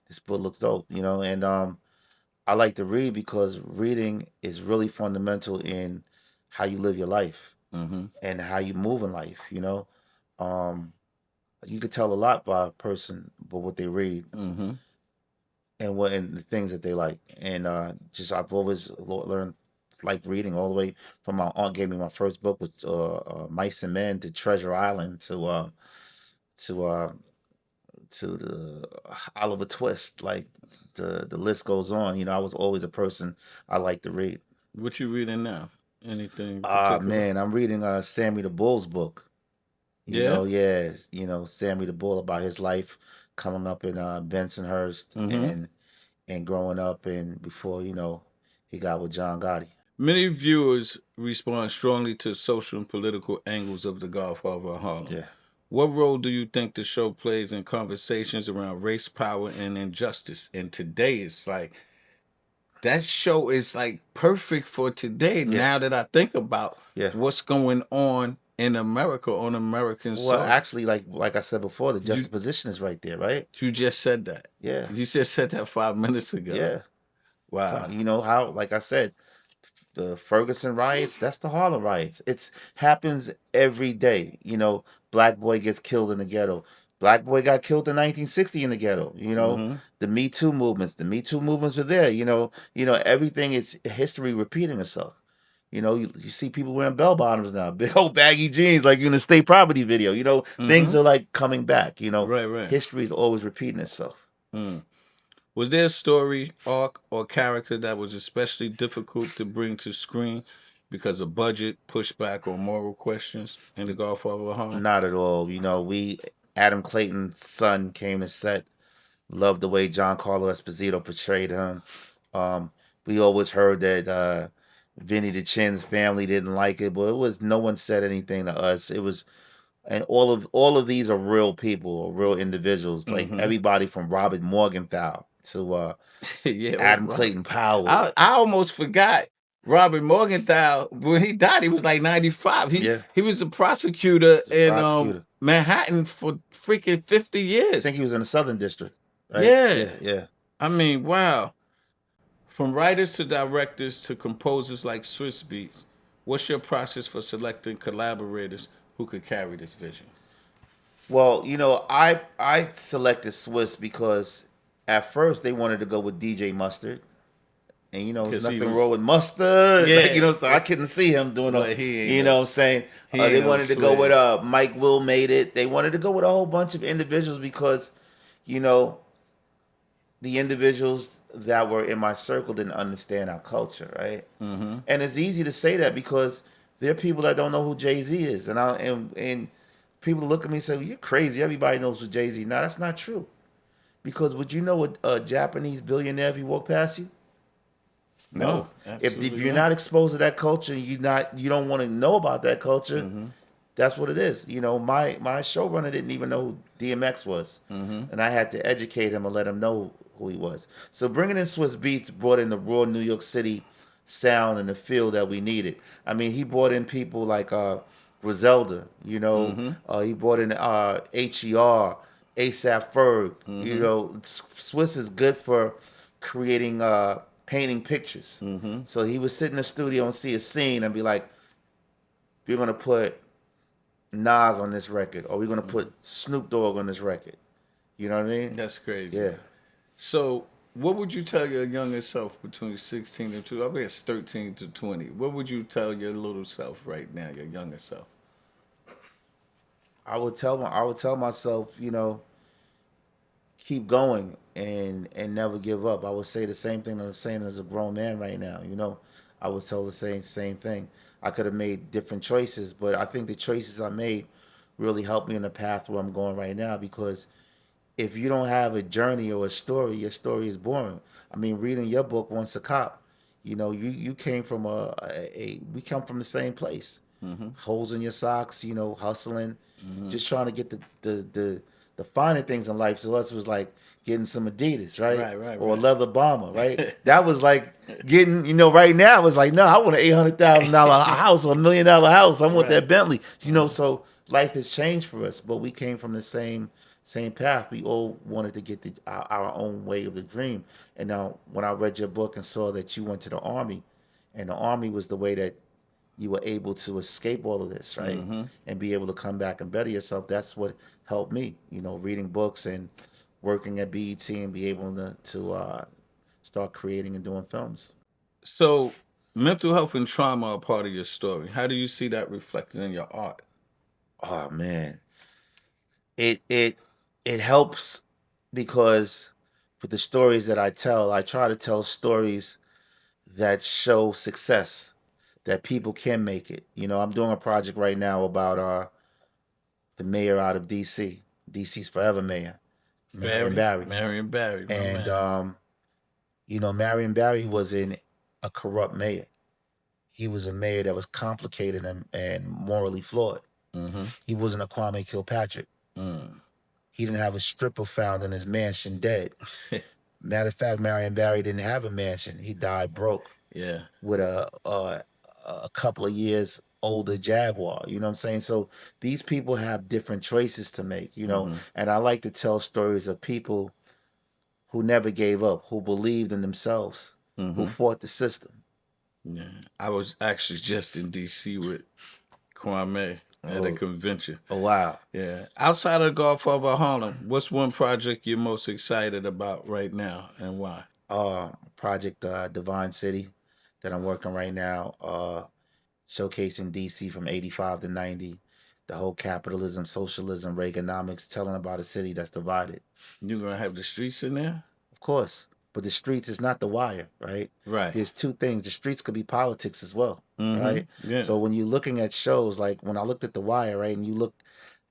this book looks dope, and I like to read because reading is really fundamental in how you live your life Mm-hmm. and how you move in life. Um, you could tell a lot by a person by what they read Mm-hmm. and the things that they like. And just I've always learned like reading all the way from my aunt gave me my first book was Mice and Men to Treasure Island to uh to the Oliver Twist. Like the list goes on. I was always a person I like to read. What you reading now? Anything Ah particular? man, I'm reading Sammy the Bull's book. Yeah. Yeah, Sammy the Bull about his life coming up in Bensonhurst Mm-hmm. and growing up and before, he got with John Gotti. Many viewers respond strongly to social and political angles of The Godfather of Harlem. Yeah. What role do you think the show plays in conversations around race, power, and injustice? And today, it's like that show is like perfect for today. Yeah. Now that I think about Yeah. what's going on in America on American Well, soil. actually, like I said before, the juxtaposition is right there, right? You just said that. Yeah. You just said that 5 minutes ago. Yeah. Wow. You know how, like I said, the Ferguson riots, that's the Harlem riots. It's happens every day. Black boy gets killed in the ghetto. Black boy got killed in 1960 in the ghetto. Mm-hmm. The Me Too movements. The Me Too movements are there. Everything is history repeating itself. You see people wearing bell bottoms now, big old baggy jeans, like in the state property video. Things are like coming back. Right. History is always repeating itself. Mm. Was there a story, arc, or character that was especially difficult to bring to screen because of budget, pushback, or moral questions in The Godfather of Harlem? Not at all. Adam Clayton's son came to set. Loved the way Giancarlo Esposito portrayed him. We always heard that Vinny the Chin's family didn't like it, but no one said anything to us. It was, and all of these are real people, or real individuals. Like everybody from Robert Morgenthau to Adam Clayton Powell. I almost forgot Robert Morgenthau. When he died, he was like 95. He was a prosecutor in Manhattan for freaking 50 years. I think he was in the Southern District. Right? Yeah. I mean, wow. From writers to directors to composers like Swiss Beats, what's your process for selecting collaborators who could carry this vision? Well, I selected Swiss because at first they wanted to go with DJ Mustard. And there's nothing wrong with Mustard. Yeah. So I couldn't see him doing it. What I'm saying? They wanted to go with Mike Will Made It. They wanted to go with a whole bunch of individuals because, the individuals that were in my circle didn't understand our culture, right? Mm-hmm. And it's easy to say that because there are people that don't know who Jay-Z is. And people look at me and say, well, you're crazy. Everybody knows who Jay-Z. No, that's not true. Because would you know a Japanese billionaire if he walked past you? No. If you're not exposed to that culture, you don't want to know about that culture. That's what it is. My showrunner didn't even know who DMX was, and I had to educate him and let him know who he was. So bringing in Swiss Beats brought in the raw New York City sound and the feel that we needed. I mean, he brought in people like Griselda. He brought in HER, ASAP Ferg. Swiss is good for creating. Painting pictures. So he would sit in the studio and see a scene and be like, we're going to put Nas on this record, or we're going to put Snoop Dogg on this record. You know what I mean? That's crazy. Yeah. So what would you tell your younger self between 16 and 2? I guess 13 to 20. What would you tell your little self right now, your younger self? I would tell myself, keep going and never give up. I would say the same thing that I'm saying as a grown man right now. I would tell the same thing. I could have made different choices, but I think the choices I made really helped me in the path where I'm going right now, because if you don't have a journey or a story, your story is boring. I mean, reading your book, Once a Cop, you came from we come from the same place. holes in your socks, you know, hustling, just trying to get the finer things in life. So us was like getting some Adidas, right? Or a leather bomber, right? That was like getting, you know, right now it's like, no, I want an $800,000 house or $1 million house. I want that Bentley, you know. So life has changed for us, but we came from the same path. We all wanted to get our own way of the dream. And now, when I read your book and saw that you went to the Army, and the Army was the way that you were able to escape all of this, right? And be able to come back and better yourself. That's what helped me, you know, reading books and working at BET and be able to start creating and doing films. So, mental health and trauma are part of your story. How do you see that reflected in your art? Oh man, it helps because with the stories that I tell, I try to tell stories that show success, that people can make it. You know, I'm doing a project right now about the mayor out of DC, DC's forever mayor, Marion Barry. Marion Barry, my And man. you know, Marion Barry was in a corrupt mayor. He was a mayor that was complicated and morally flawed. He wasn't a Kwame Kilpatrick. He didn't have a stripper found in his mansion dead. Matter of fact, Marion Barry didn't have a mansion. He died broke. Yeah. With a couple of years older Jaguar. You know what I'm saying? So these people have different choices to make, you know. And I like to tell stories of people who never gave up, who believed in themselves, who fought the system. Yeah. I was actually just in DC with Kwame at a convention. Oh wow. Yeah. Outside of Godfather of Harlem, what's one project you're most excited about right now and why? Project Divine City that I'm working right now, showcasing DC from 85 to 90. The whole capitalism, socialism, Reaganomics, telling about a city that's divided. You're going to have the streets in there? Of course. But the streets is not the wire, right? Right. There's two things. The streets could be politics as well, right? Yeah. So when you're looking at shows, like when I looked at The Wire, right, and you look,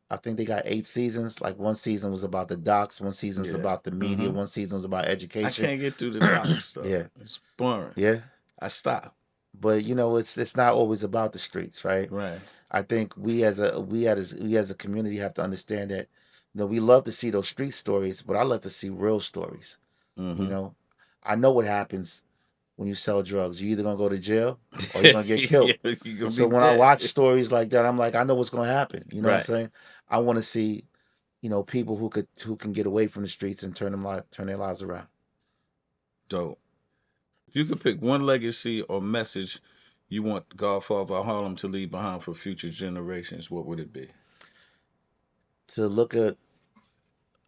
I think they got 8 seasons. Like one season was about the docks, one season was about the media, one season was about education. I can't get through the docks, though. Yeah. It's boring. Yeah. I stopped. But you know, it's not always about the streets, right? Right. I think we as a community have to understand that, you know, we love to see those street stories, but I love to see real stories. You know, I know what happens when you sell drugs. You're either gonna go to jail or you're gonna get killed. So when I watch stories like that, I'm like, I know what's gonna happen. You know what I'm saying? I want to see, you know, people who can get away from the streets and turn their lives around. Dope. If you could pick one legacy or message you want Godfather of Harlem to leave behind for future generations, what would it be? To look at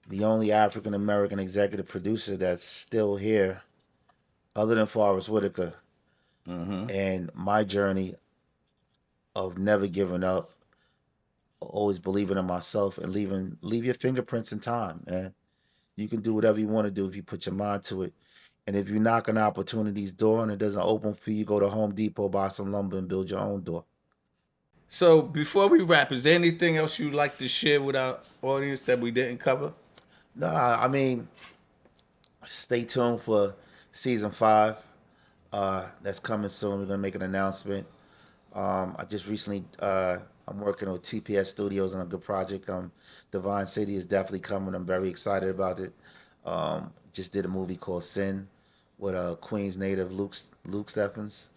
the only African American executive producer that's still here, other than Forrest Whitaker, and my journey of never giving up, always believing in myself, and leave your fingerprints in time, man. You can do whatever you want to do if you put your mind to it. And if you knock on opportunity's door and it doesn't open for you, go to Home Depot, buy some lumber, and build your own door. So before we wrap, is there anything else you'd like to share with our audience that we didn't cover? No, I mean, stay tuned for season 5. That's coming soon. We're gonna make an announcement. I just recently, I'm working with TPS Studios on a good project. Divine City is definitely coming. I'm very excited about it. Just did a movie called Sin with Queens native Luke Steffens.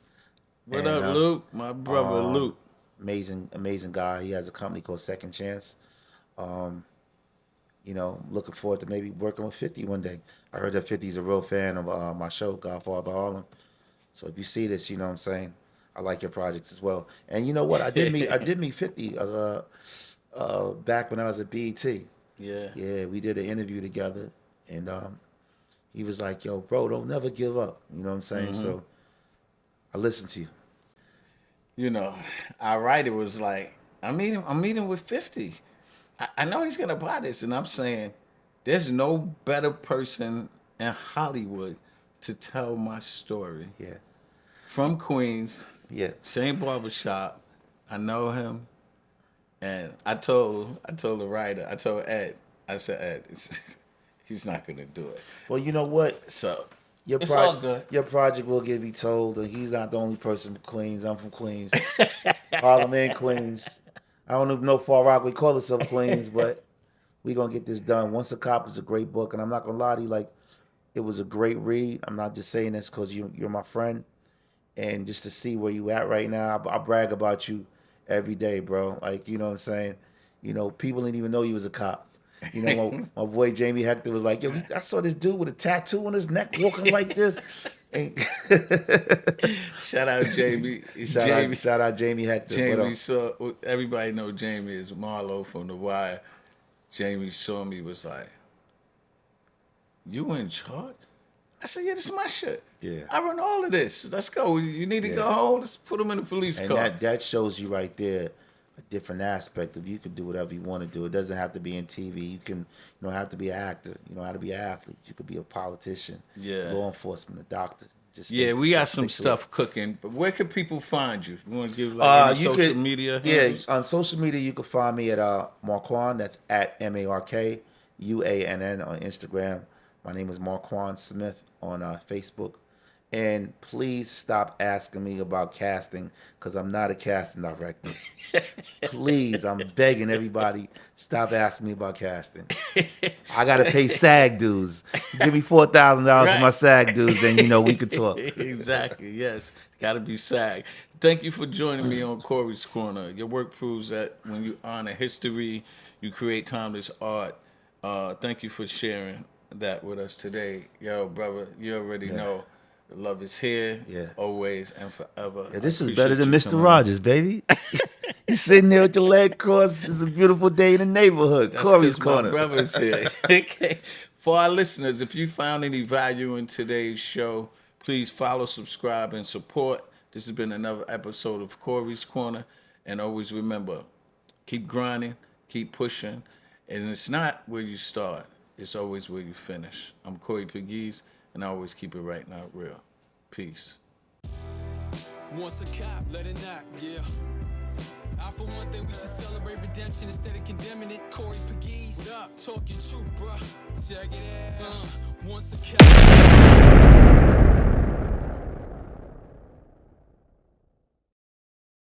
What up, Luke? My brother, Luke. Amazing guy. He has a company called Second Chance. You know, looking forward to maybe working with 50 one day. I heard that 50 is a real fan of my show, Godfather of Harlem. So if you see this, you know what I'm saying, I like your projects as well. And you know what? I did meet 50 back when I was at BET. Yeah. Yeah, we did an interview together, and he was like, "Yo, bro, don't never give up." You know what I'm saying? So I listened to you. You know, our writer was like, I'm meeting with 50. I know he's gonna buy this, and I'm saying, there's no better person in Hollywood to tell my story. Yeah. From Queens. Yeah. Same barbershop. I know him. And I told the writer, I told Ed, I said, Ed, he's not gonna do it. Well, you know what? So It's all good. Your project will get me told, and he's not the only person from Queens. I'm from Queens. Harlem and Queens. I don't even know Far Rockaway call itself Queens, but we gonna get this done. Once a Cop is a great book, and I'm not gonna lie to you, like it was a great read. I'm not just saying this because you're my friend, and just to see where you at right now, I brag about you every day, bro. Like you know what I'm saying. You know, people didn't even know you was a cop. You know, my boy Jamie Hector was like, yo, I saw this dude with a tattoo on his neck walking like this. And Shout out Jamie. Shout out Jamie Hector. Jamie saw, everybody know Jamie is Marlo from The Wire. Jamie saw me, was like, you in charge? I said, yeah, this is my shit. Yeah. I run all of this. Let's go. You need to go home? Let's put him in the police car. And that shows you right there a different aspect of you can do whatever you want to do. It doesn't have to be in TV. You don't have to be an actor. You don't have to be an athlete. You could be a politician, law enforcement, a doctor. We got some stuff cooking. But where can people find you? You want to give like social media? Yeah, on social media you can find me at Markuann. That's at MarkuAnn on Instagram. My name is Markuann Smith on Facebook. And please stop asking me about casting because I'm not a casting director. Please, I'm begging everybody, stop asking me about casting. I got to pay SAG dues. Give me $4,000 for my SAG dues, then we could talk. Exactly, yes. Got to be SAG. Thank you for joining me on Corey's Corner. Your work proves that when you honor history, you create timeless art. Thank you for sharing that with us today. Yo, brother, you already know. Love is here, always and forever. Yeah, this is better than Mr. Rogers, baby. You sitting there with your leg crossed. It's a beautiful day in the neighborhood. That's Corey's Corner. My brother's here. Okay. For our listeners, if you found any value in today's show, please follow, subscribe, and support. This has been another episode of Corey's Corner. And always remember, keep grinding, keep pushing. And it's not where you start. It's always where you finish. I'm Corey Pegues. And I always keep it right, not real. Peace. Once a cop, let it knock, yeah. For one thing, we should celebrate redemption instead of condemning it. Corey Pegues, what up? Talk your truth, bruh. Check it out. Once a cop.